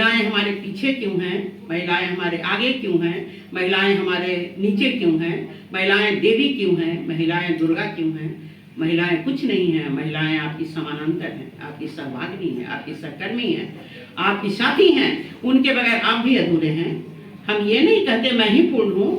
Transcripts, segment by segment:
महिलाएं हमारे पीछे क्यों हैं, महिलाएं हमारे आगे क्यों हैं, महिलाएं हमारे नीचे क्यों हैं, महिलाएं देवी क्यों हैं, महिलाएं दुर्गा क्यों हैं। महिलाएं कुछ नहीं हैं, महिलाएं आपकी समानांतर हैं, आपकी सहभागिनी हैं, आपकी सहकर्मी हैं, आपकी साथी हैं। उनके बगैर आप भी अधूरे हैं। हम ये नहीं कहते मैं ही पूर्ण हूँ,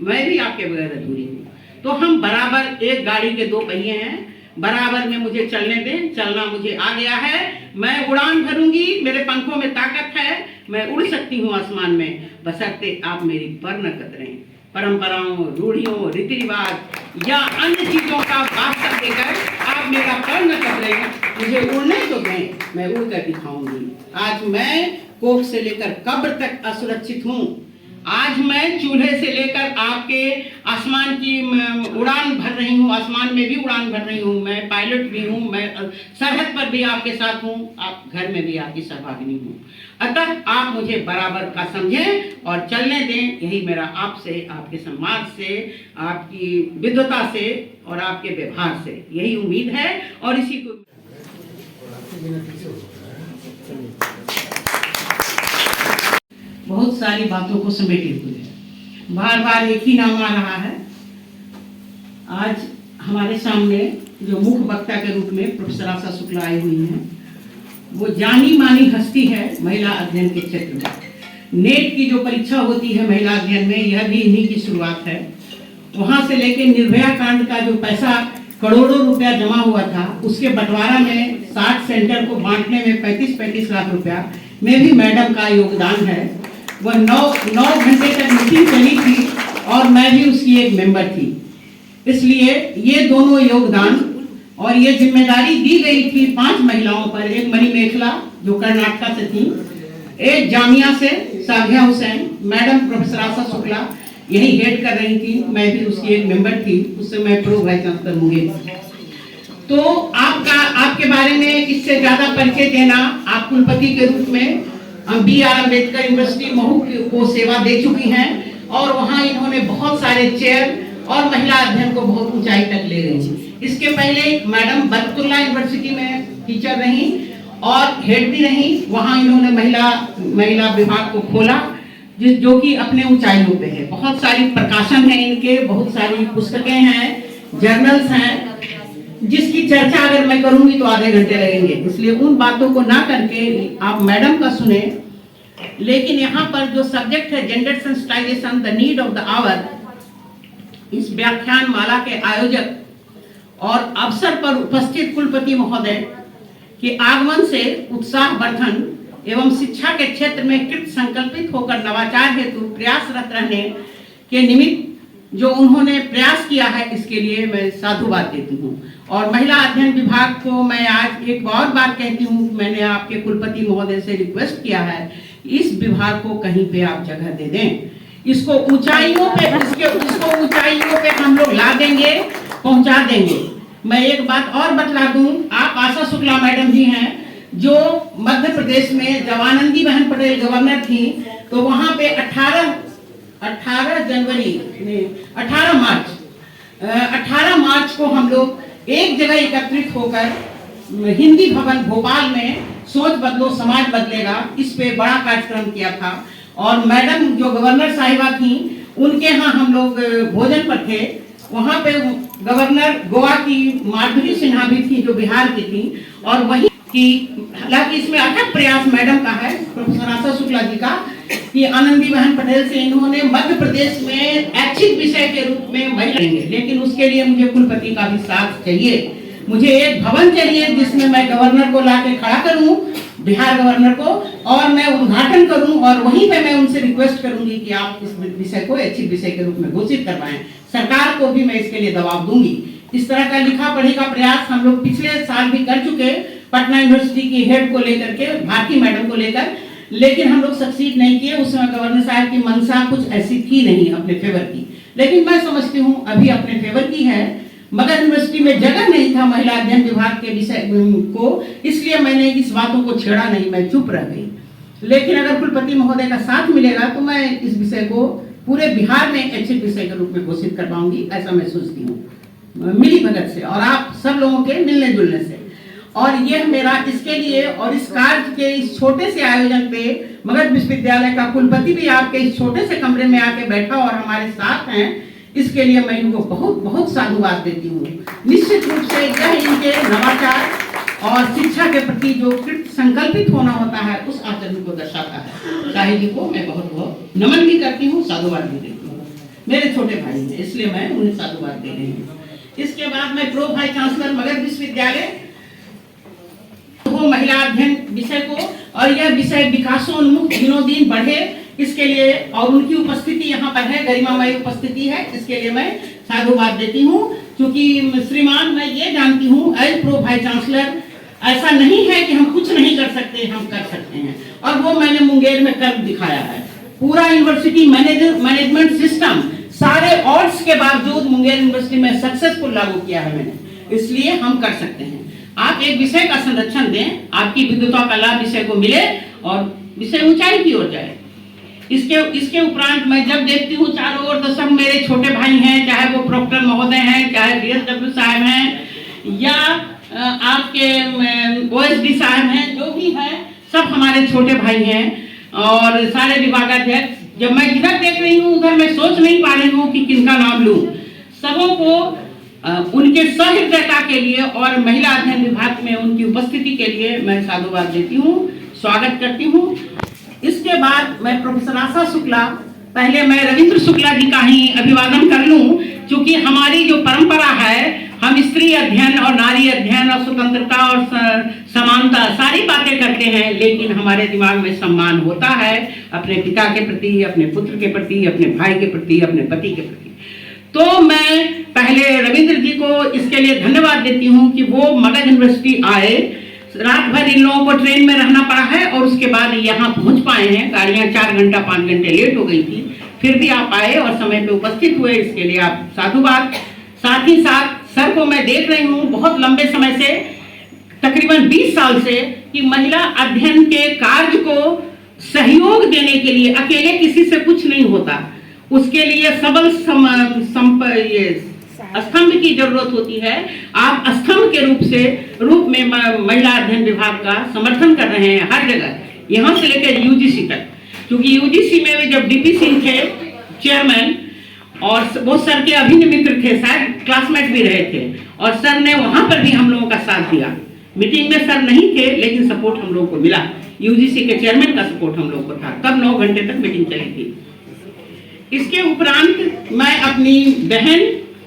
मैं भी आपके बगैर अधूरी हूँ। तो हम बराबर एक गाड़ी के दो पहिए हैं, बराबर में मुझे चलने दें। चलना मुझे आ गया है, मैं उड़ान भरूंगी, मेरे पंखों में ताकत है, मैं उड़ सकती हूँ आसमान में, बशर्ते आप मेरी पर न कतरें। परंपराओं, रूढ़ियों, रीति रिवाज या अन्य चीजों का वास्ता देकर आप मेरा पर न कतरें, मुझे उड़ने तो दें, मैं उड़ कर दिखाऊंगी। आज मैं कोख से लेकर कब्र तक असुरक्षित हूँ। आज मैं चूल्हे से लेकर आपके आसमान की उड़ान भर रही हूँ, आसमान में भी उड़ान भर रही हूँ। मैं पायलट भी हूँ, मैं सरहद पर भी आपके साथ हूँ, आप घर में भी आपकी सहभागिनी हूँ। अतः आप मुझे बराबर का समझें और चलने दें। यही मेरा आपसे, आपके समाज से, आपकी विद्वता से और आपके व्यवहार से यही उम्मीद है। और इसी को बहुत सारी बातों को समेटे हुए बार बार एक ही नाम आ रहा है। आज हमारे सामने जो मुख्य वक्ता के रूप में प्रोफेसर आशा शुक्ला आई हुई हैं, वो जानी मानी हस्ती है महिला अध्ययन के क्षेत्र में। नेट की जो परीक्षा होती है महिला अध्ययन में, यह भी इन्हीं की शुरुआत है। वहां से लेकर निर्भया कांड का जो पैसा करोड़ों रुपया जमा हुआ था, उसके बंटवारा में 60 सेंटर को बांटने में 35-35 लाख रुपया में भी मैडम का योगदान है। वह 9 घंटे तक मीटिंग चली थी और मैं भी उसकी एक मेंबर थी। इसलिए ये दोनों योगदान और ये जिम्मेदारी दी गई थी 5 महिलाओं पर। एक मणिमेखला जो कर्नाटका से थी, एक जामिया से साबिया हुसैन, मैडम प्रोफेसर आशा शुक्ला यही हेड कर रही थी, मैं भी उसकी एक मेंबर थी। उससे मैं प्रो वाइस चांसलर हूँ। तो आपके बारे में इससे ज्यादा परिचय देना, आप कुलपति के रूप में BR अम्बेडकर यूनिवर्सिटी महू को सेवा दे चुकी हैं और वहां इन्होंने बहुत सारे चेयर और महिला अध्ययन को बहुत ऊंचाई तक ले गई। इसके पहले मैडम बरकतुल्लाह यूनिवर्सिटी में टीचर रही और हेड भी रही। वहां इन्होंने महिला विभाग को खोला, जो कि अपने ऊंचाइयों पे है। बहुत सारी प्रकाशन है इनके, बहुत सारी पुस्तकें हैं, जर्नल्स हैं, जिसकी चर्चा अगर मैं करूंगी तो आधे घंटे लगेंगे। इसलिए उन बातों को ना करके आप मैडम का सुने। लेकिन यहाँ पर जो सब्जेक्ट है gender sensitization, the need of the hour, इस व्याख्यान माला के आयोजक और अवसर पर उपस्थित कुलपति महोदय के आगमन से उत्साहवर्धन एवं शिक्षा के क्षेत्र में कृत संकल्पित होकर नवाचार हेतु प्रयासरत रहने के निमित्त जो उन्होंने प्रयास किया है, इसके लिए मैं साधुवाद देती हूँ। और महिला अध्ययन विभाग को मैं आज एक और बात कहती हूँ, मैंने आपके कुलपति महोदय से रिक्वेस्ट किया है, इस विभाग को कहीं पे आप जगह दे दें। इसको ऊंचाइयों पे हम लोग ला देंगे, पहुंचा देंगे। मैं एक बात और बतला दूं, आप आशा शुक्ला मैडम जी हैं जो मध्य प्रदेश में जब आनंदी बहन पटेल गवर्नर थी, तो वहां पे 18 मार्च को हम लोग एक जगह एकत्रित होकर हिंदी भवन भोपाल में सोच बदलो समाज बदलेगा, इस पे बड़ा कार्यक्रम किया था। और मैडम जो गवर्नर साहिबा थी, उनके यहाँ हम लोग भोजन पर थे। वहाँ पे गवर्नर गोवा की माधुरी सिन्हा भी थी जो बिहार की थी। और वही कि हालांकि इसमें अथक प्रयास मैडम का है, प्रोफेसर आशा शुक्ला जी का, कि आनंदी बहन पटेल से इन्होंने मध्य प्रदेश में ऐच्छिक विषय के रूप में महिला लेंगे। लेकिन उसके लिए मुझे कुलपति का भी साथ चाहिए। मुझे एक भवन चाहिए जिसमें मैं गवर्नर को लाके खड़ा करूं, बिहार गवर्नर को, और मैं उद्घाटन करूं और वहीं पे मैं उनसे रिक्वेस्ट करूंगी कि आप इस विषय को ऐच्छिक विषय के रूप में घोषित करवाएं। सरकार को भी मैं इसके लिए दबाव दूंगी। इस तरह का लिखा पढ़ी का प्रयास हम लोग पिछले साल भी कर चुके, पटना यूनिवर्सिटी की हेड को लेकर के, भारती मैडम को लेकर, लेकिन हम लोग सक्सीड नहीं किए। उस समय गवर्नर साहब की मंशा कुछ ऐसी थी नहीं अपने फेवर की, लेकिन मैं समझती हूँ अभी अपने फेवर की है। मगर यूनिवर्सिटी में जगह नहीं था महिला अध्ययन विभाग के विषय को, इसलिए मैंने इस बातों को छेड़ा नहीं, मैं चुप रह गई। लेकिन अगर कुलपति महोदय का साथ मिलेगा तो मैं इस विषय को पूरे बिहार में ऐच्छिक विषय के रूप में घोषित कर पाऊंगी, ऐसा मैं सोचती हूँ, मिली भगत से और आप सब लोगों के मिलने जुलने से। और यह मेरा इसके लिए और इस कार्य के इस छोटे से आयोजन पे, मगर विश्वविद्यालय का कुलपति भी आपके इस छोटे से कमरे में आके बैठा और हमारे साथ हैं, इसके लिए मैं इनको बहुत बहुत साधुवाद देती हूँ। निश्चित रूप से यह इनके नवाचार और शिक्षा के प्रति जो कृत संकल्पित होना होता है उस आचरण को दर्शाता है। शाही जी को मैं बहुत बहुत नमन भी करती हूँ, साधुवाद भी देती हूँ। मेरे छोटे भाई हैं इसलिए मैं उन्हें साधुवाद दे रही हूँ। इसके बाद मैं प्रो वाइस चांसलर मगध विश्वविद्यालय वो महिला अध्ययन विषय को और यह विषय विकासोन्मुख दिनों दिन बढ़े इसके लिए और उनकी उपस्थिति यहाँ पर है, गरिमामयी उपस्थिति है, इसके लिए मैं साधुवाद देती हूँ। क्योंकि श्रीमान मैं ये जानती हूँ एज प्रो वाइस चांसलर ऐसा नहीं है कि हम कुछ नहीं कर सकते, हम कर सकते हैं और वो मैंने मुंगेर में कर दिखाया है। पूरा यूनिवर्सिटी मैनेजमेंट सिस्टम सारे ऑड्स के बावजूद मुंगेर यूनिवर्सिटी में सक्सेसफुल लागू किया है मैंने, इसलिए हम कर सकते हैं। आप एक विषय का संरक्षण दें, आपकी विद्वता का लाभ विषय को मिले और विषय ऊंचाई की ओर जाए। इसके उपरांत मैं जब देखती हूँ चारों ओर तो सब मेरे छोटे भाई हैं, चाहे वो प्रोक्टर महोदय हैं, चाहे DSW साहब हैं या आपके OSD साहब हैं, जो भी हैं सब हमारे छोटे भाई हैं और सारे विभागाध्यक्ष। जब मैं इधर देख रही हूँ उधर मैं सोच नहीं पा रही हूँ कि किनका नाम लूँ। सबों को उनके सहृदयता के लिए और महिला अध्ययन विभाग में उनकी उपस्थिति के लिए मैं साधुवाद देती हूँ, स्वागत करती हूँ। इसके बाद मैं प्रोफेसर आशा शुक्ला, पहले मैं रविंद्र शुक्ला जी का ही अभिवादन कर लूँ, क्योंकि हमारी जो परंपरा है हम स्त्री अध्ययन और नारी अध्ययन और स्वतंत्रता और समानता सारी बातें करते हैं, लेकिन हमारे दिमाग में सम्मान होता है अपने पिता के प्रति, अपने पुत्र के प्रति, अपने भाई के प्रति, अपने पति के प्रति। तो मैं पहले रविंद्र जी को इसके लिए धन्यवाद देती हूँ कि वो मगध यूनिवर्सिटी आए। रात भर इन लोगों को ट्रेन में रहना पड़ा है और उसके बाद यहाँ पहुँच पाए हैं। गाड़ियाँ 4 घंटा 5 घंटे लेट हो गई थी, फिर भी आप आए और समय पे उपस्थित हुए, इसके लिए आप साधुवाद। साथ ही साथ सर को मैं देख रही हूँ बहुत लंबे समय से, तकरीबन 20 साल से, कि महिला अध्ययन के कार्य को सहयोग देने के लिए अकेले किसी से कुछ नहीं होता, उसके लिए सबल स्तंभ की जरूरत होती है। आप स्तंभ के रूप में महिला अध्ययन विभाग का समर्थन कर रहे हैं हर जगह, यहाँ से लेकर UGC तक। क्योंकि UGC में भी जब DP सिंह थे चेयरमैन और वो सर के अभिन्न मित्र थे, शायद क्लासमेट भी रहे थे, और सर ने वहां पर भी हम लोगों का साथ दिया। मीटिंग में सर नहीं थे लेकिन सपोर्ट हम लोगों को मिला, UGC के चेयरमैन का सपोर्ट हम लोग को था, तब 9 घंटे तक मीटिंग चली थी। इसके उपरांत मैं अपनी बहन,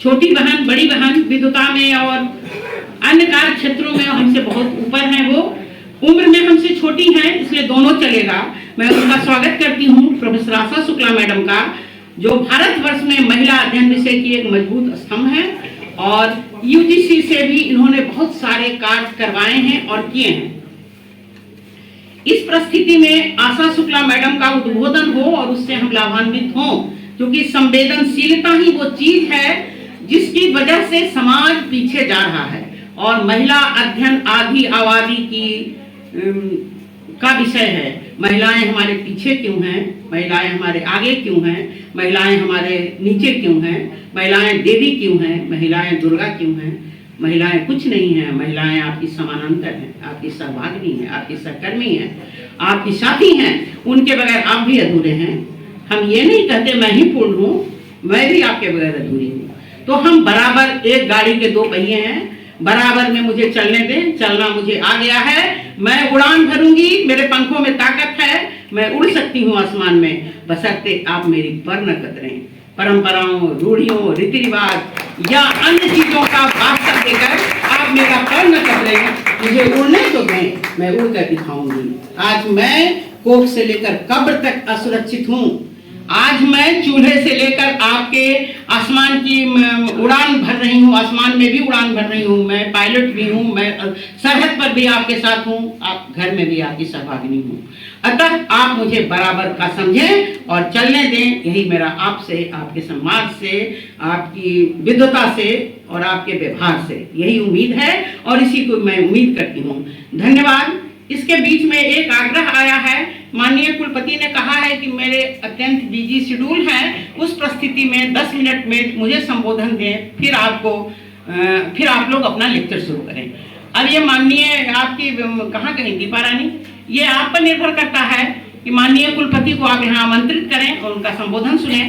छोटी बहन, बड़ी बहन, विद्वता में और अन्य कार्य क्षेत्रों में हमसे बहुत ऊपर हैं, वो उम्र में हमसे छोटी हैं, इसलिए दोनों चलेगा। मैं उनका स्वागत करती हूँ प्रोफेसर आशा शुक्ला मैडम का, जो भारतवर्ष में महिला अध्ययन विषय की एक मजबूत स्तंभ है और UGC से भी इन्होंने बहुत सारे कार्य करवाए हैं और किए हैं। इस परिस्थिति में आशा शुक्ला मैडम का उद्बोधन हो और उससे हम लाभान्वित हों, क्योंकि संवेदनशीलता ही वो चीज है जिसकी वजह से समाज पीछे जा रहा है और महिला अध्ययन आधी आबादी की का विषय है। महिलाएं हमारे पीछे क्यों हैं, महिलाएं हमारे आगे क्यों हैं, महिलाएं हमारे नीचे क्यों हैं, महिलाएं देवी क्यों हैं, महिलाएं दुर्गा क्यों हैं, महिलाएं कुछ नहीं है, महिलाएं आपकी समानांतर हैं, आपकी सहभागिनी हैं, आपकी सहकर्मी हैं, आपकी साथी हैं, उनके बगैर आप भी अधूरे हैं। हम ये नहीं कहते मैं ही पूर्ण हूँ, मैं भी आपके बगैर अधूरी हूँ। तो हम बराबर एक गाड़ी के 2 पहिए हैं, बराबर में मुझे चलने दें, चलना मुझे आ गया है, मैं उड़ान भरूंगी, मेरे पंखों में ताकत है, मैं उड़ सकती हूँ आसमान में, बशर्ते आप मेरी पर न कतरें। परंपराओं, रूढ़ियों, रीति रिवाज या अन्य चीजों का वास्ता देकर आप मेरा पर न कतरें, मुझे उड़ने तो दें, मैं उड़ कर दिखाऊंगी। आज मैं कोख से लेकर कब्र तक असुरक्षित हूँ, आज मैं चूल्हे से लेकर आपके आसमान की उड़ान भर रही हूँ, आसमान में भी उड़ान भर रही हूँ, मैं पायलट भी हूँ, मैं सरहद पर भी आपके साथ हूँ, आप घर में भी आपकी सहभागिनी हूँ। अतः आप मुझे बराबर का समझें और चलने दें, यही मेरा आपसे, आपके समाज से, आपकी विद्वता से और आपके व्यवहार से यही उम्मीद है और इसी को मैं उम्मीद करती हूँ। धन्यवाद। इसके बीच में एक आग्रह आया है, माननीय कुलपति ने कहा है कि मेरे अत्यंत बिजी शेड्यूल है, उस परिस्थिति में 10 मिनट में मुझे संबोधन दें, फिर आप लोग अपना लेक्चर शुरू करें। अब ये माननीय आपकी कहाँ कहीं दीपा रानी, ये आप पर निर्भर करता है कि माननीय कुलपति को आप यहाँ आमंत्रित करें और उनका संबोधन सुने।